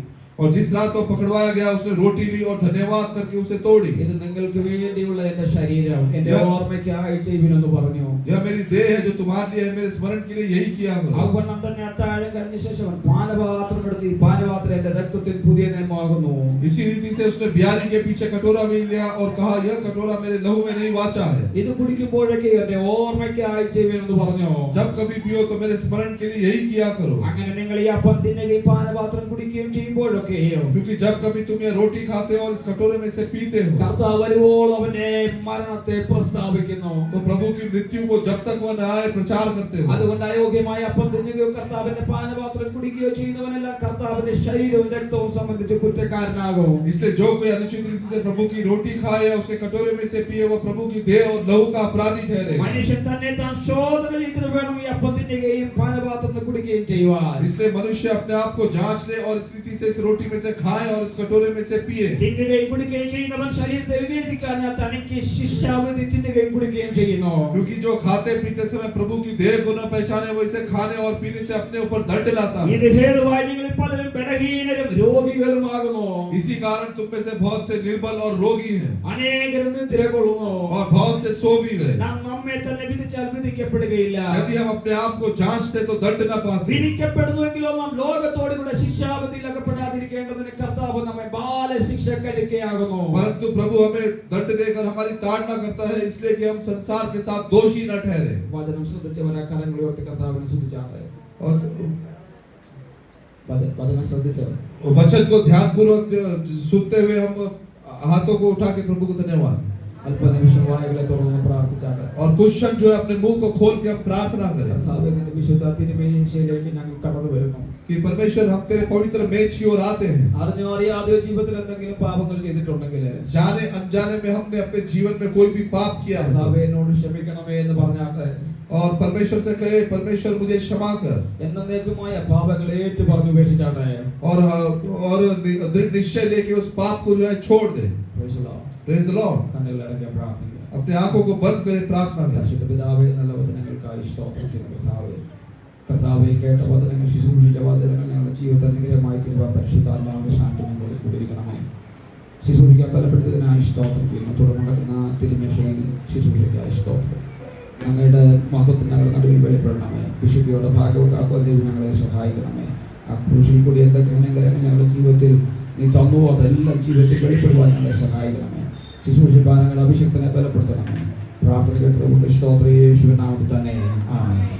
और जिस रात को पकड़वाया गया उसने रोटी ली और धन्यवाद करके उसे तोड़ी। ഇത് നിങ്ങൾക്ക് വേണ്ടിയുള്ള എന്റെ ശരീരം എന്റെ ഓർമ്മയ്ക്കായി ചെയ്യുവിനെന്ന് പറഞ്ഞു. यह मेरी देह है जो तुम्हारे लिए है, मेरे स्मरण के लिए यही किया करो। അവണ്ണം തന്നെ അത്താഴം കഴിഞ്ഞ ശേഷം അവൻ പാനപാത്രം എടുത്ത് ഈ പാനപാത്രം എന്റെ രക്തത്തിൽ പുതിയ നിയമമാകുന്നു. इसी रीति से उसने ब्यारी के पीछे कटोरा भी लिया और कहा यह कटोरा मेरे लहू में नहीं वाचा है। ഇത് കുടിക്കുമ്പോഴൊക്കെ എന്റെ ഓർമ്മയ്ക്കായി ചെയ്യുവിനെന്ന് പറഞ്ഞു. जब कभी पियो तो मेरे स्मरण के लिए यही किया करो। അങ്ങനെ നിങ്ങൾ ഈ അപ്പം തിന്നുകയും പാനപാത്രം കുടിക്കുകയും ചെയ്യുമ്പോഴൊക്കെ क्योंकि जब कभी तुम ये रोटी खाते हो और इस कटोरे में से पीते हो കർത്താവ് വരുവോളം അവന്റെ മരണത്തെ പ്രസ്താവിക്കുന്നു. तो प्रभु की मृत्यु को जब तक वह न आए प्रचार करते हो। അതുകൊണ്ട് അയോഗ്യമായ അപ്പം തിന്നുകയോ കർത്താവിന്റെ പാനപാത്രം കുടിക്കുകയോ ചെയ്യുന്നവനെല്ലാം കർത്താവിന്റെ ശരീരവും രക്തവും സംബന്ധിച്ച് കുറ്റക്കാരനാകും. इसलिए जो कोई अनुचित रीति से प्रभु की रोटी खाए या उसके कटोरे में से पिए वो प्रभु की देह और लहू का अपराधी ठहरेगा। മനുഷ്യൻ തന്നെ താൻ ശോധന ചെയ്തിട്ട് വേണം ഈ അപ്പം തിന്നുകയും പാനപാത്രം കുടിക്കുകയും ചെയ്യുവാൻ. इसलिए मनुष्य अपने आप को जांच ले और इस रीति से इस रोटी में से खाए और इस कटोरे में से पिए। തിന്നുകയും കുടിക്കുകയും ചെയ്യുന്നവൻ ശരീരത്തെ വിവേചിക്കാൻ തനിക്ക് ശിക്ഷാവിധി തിന്നുകയും കുടിക്കുകയും ചെയ്യുന്നു. क्योंकि जो खाते पीते समय प्रभु की देह को न पहचाने वो इसे खाने और पीने से अपने ऊपर दंड लाता है। ഇത് ഹേതുവായി നിങ്ങളിൽ പലരും ബലഹീനരും രോഗികളുമാകുന്നു. इसी कारण तुम में से बहुत से निर्बल और रोगी हैं അനേകരും നിദ്രകൊള്ളുന്നു. और बहुत से सो भी गए। നാം നമ്മെ തന്നെ വിധിച്ചാൽ വിധിക്കപ്പെടുകയില്ല. यदि हम अपने आप को जांचते तो दंड न पाते। വിധിക്കപ്പെടുന്നുവെങ്കിലോ നാം ലോകത്തോട് കൂടെ ശിക്ഷാവിധിയിൽ അകപ്പെടാതിരിക്കേണ്ടതിന് കർത്താവ് നമ്മെ ബാലശിക്ഷക്കരിക്കുകയാകുന്നു. परंतु प्रभु हमें दंड देकर हमारी ताड़ना करता है इसलिए कि हम संसार के साथ दोषी न ठहरे। വചനം ശ്രദ്ധിച്ചവരാ കരങ്ങൾ ഉയർത്തി കർത്താവിനെ സ്തുതിച്ചാട്ടെ. और വചനം ശ്രദ്ധിച്ചവർ वचन को ध्यानपूर्वक सुनते हुए हम हाथों को उठा के प्रभु को धन्यवाद അല്പനിമിഷം വായകളെ തുറന്ന് പ്രാർത്ഥിച്ചാട്ടെ. और कुछ क्षण जो है अपने मुंह को खोल के हम प्रार्थना करें കർത്താവേ, നിന്റെ വിശുദ്ധ തിരുമേശയിലേക്ക് ഞങ്ങൾ കടന്നു വരുന്നു. कि परमेश्वर हम तेरे पवित्र मेज की ओर आते हैं। അറിഞ്ഞോ അറിയാതെയോ ജീവിതത്തിൽ എന്തെങ്കിലും പാപങ്ങൾ ചെയ്തിട്ടുണ്ടെങ്കിൽ जाने अनजाने में हमने अपने जीवन में कोई भी पाप किया है കർത്താവേ, എന്നോട് ക്ഷമിക്കണമേ എന്ന് പറഞ്ഞാട്ടെ. और परमेश्वर से कहे परमेश्वर मुझे क्षमा कर എന്നേക്കുമായ പാപങ്ങളെ ഏറ്റു പറഞ്ഞു ഉപേക്ഷിച്ചാട്ടെ. और दृढ़ निश्चय लेके उस पाप को जो है छोड़ दे। Praise the Lord. Praise the Lord. കണ്ണുകളടക്കി പ്രാർത്ഥിക്കുക. अपने आंखों को बंद करे प्रार्थना कर। പരിശുദ്ധ പിതാവേ, നല്ല വചനങ്ങൾക്കായി സ്തോത്രം ചെയ്യുന്നു. കർത്താവേ, കേട്ട വചനങ്ങൾ ശുശ്രൂഷിച്ച വചനങ്ങൾ ഞങ്ങളുടെ ജീവിതത്തിൽ അനുഗ്രഹമായി തീരുവാൻ പരിശുദ്ധാത്മാവിന്റെ സാന്നിധ്യം ഞങ്ങളിൽ കൂടിയിരിക്കണമേ. ശുശ്രൂഷിക്കാൻ ബലപ്പെടുത്തിയതിനായി സ്തോത്രം ചെയ്യുന്നു. തുടർന്ന് നടക്കുന്ന തിരുമേശയിൽ ശുശ്രൂഷയ്ക്കായി സ്തോത്രം. ഞങ്ങളുടെ മഹത്വത്തിന് ഞങ്ങളുടെ നടുവിൽ വെളിപ്പെടണമേ. വിശുദ്ധിയോടെ ഭാഗവത്താക്കുവാൻ ദൈവം ഞങ്ങളെ സഹായിക്കണമേ. ആ ക്രൂശിൽ കൂടി എന്തൊക്കെ അനുഗ്രഹങ്ങൾ ഞങ്ങളുടെ ജീവിതത്തിൽ നീ തന്നുവോ അതെല്ലാം ജീവിതത്തിൽ വെളിപ്പെടുവാൻ ഞങ്ങളെ സഹായിക്കണമേ. ശുശ്രൂഷിപ്പാൻ ഞങ്ങളുടെ അഭിഷേകത്തിനെ ബലപ്പെടുത്തണമേ. പ്രാർത്ഥന കേട്ടതുകൊണ്ട് സ്തോത്രം യേശുവിൻ നാമത്തിൽ തന്നെ ആമേൻ.